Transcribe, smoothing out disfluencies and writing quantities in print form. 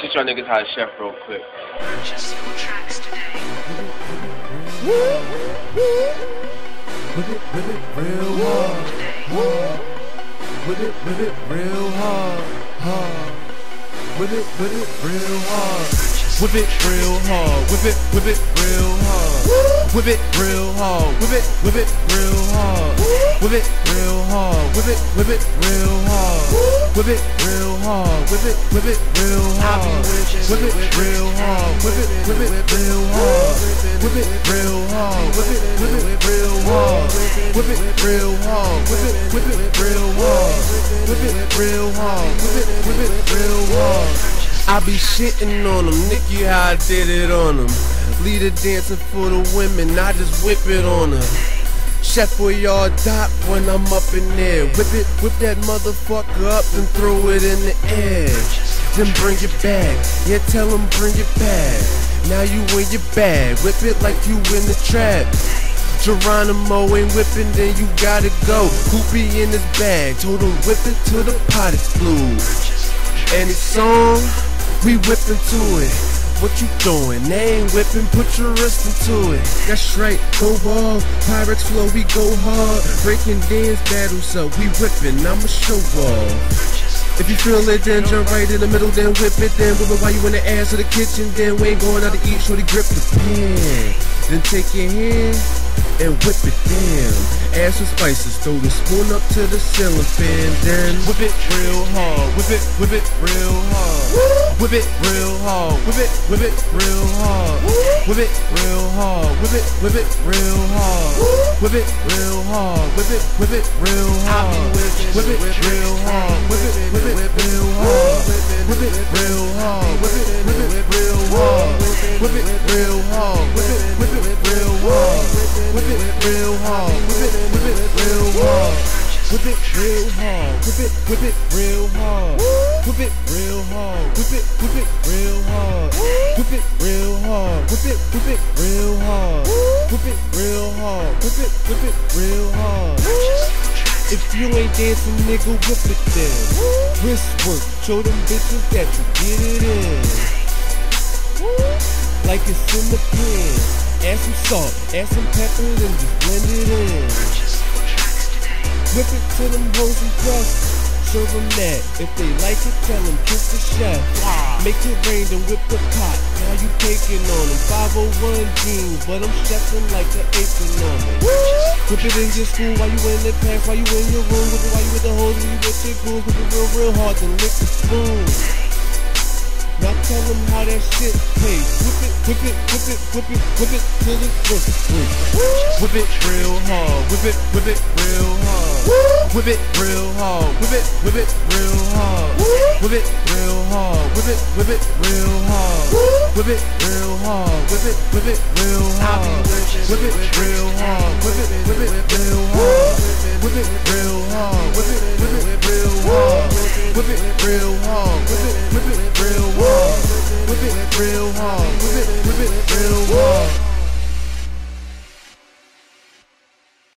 Teach y'all niggas how to chef real quick. Purchase your tracks today. Whip it real hard. Whip it real hard. Whip it real hard. Whip it real hard. Whip it real hard. Whip it real hard. Whip it real hard. Whip it real hard. Whip it real hard. Whip it real hard. Whip it real hard. Whip it real hard. Whip it real hard. Whip it real hard. Whip it real hard. Whip it real hard. Whip it real hard. Whip it real hard. Whip it real hard. I be shitting on them, Nicky, how I did it on them. Leader dancing for the women, I just whip it on her. Chef for y'all dot when I'm up in there. Whip that motherfucker up and throw it in the air. Then bring it back, yeah, tell him bring it back. Now you in your bag, whip it like you in the trap. Geronimo ain't whipping, then you gotta go. Hoopy in his bag, told him whip it till the pot explodes. Any song, we whippin' to it. What you doing? They ain't whippin', put your wrist into it. That's right, go ball, Pyrex flow, we go hard. Breaking dance battles up, we whippin', I'ma show off. If you feel it, then jump right in the middle, then whip it. Then whip it while you in the ass of the kitchen. Then we ain't going out to eat, shorty grip the pan. Then take your hand and whip it down. Add some spices, throw the spoon up to the ceiling fan. Then whip it real hard, whip it real hard. Whip it real hard, whip it real hard. Whip it real hard, whip it real hard. Whip it real hard, whip it real hard. Whip it real hard, whip it real hard. Whip it real hard, whip it real hard. Whip it real hard, whip it real hard. Whip it real hard, whip it real hard. Whip it real hard, whip it real hard. Whip it real hard, whip it real hard. Whip it real hard, whip it real hard. Whip it real hard, whip it real hard. If you ain't dancing, nigga, whip it then. Wrist work, show them bitches that you get it in. Like it's in the pan. Add some salt, add some pepper, and just blend it in. Whip it till them hoes impressed. Serve them that. If they like it, tell them kiss the chef. Make it rain, then whip the pot. Now you taking on them. 501 jeans, but I'm chefing like an apron on them. Whip it in your school while you in the class, while you in your room. Whip it while you with the hoes, when you with your goons. Whip it real hard, then lick the spoon. Now tell them how that shit tastes. Whip it till it's free. Whip it real hard, whip it real hard. Whip it real hard, whip it real hard. Whip it real hard, whip it real hard. Whip it real hard, whip it real hard. Whip it real hard, whip it real hard. Whip it real hard, whip it real hard. Whip it real hard, whip it real hard. Whip it real hard, whip it real hard.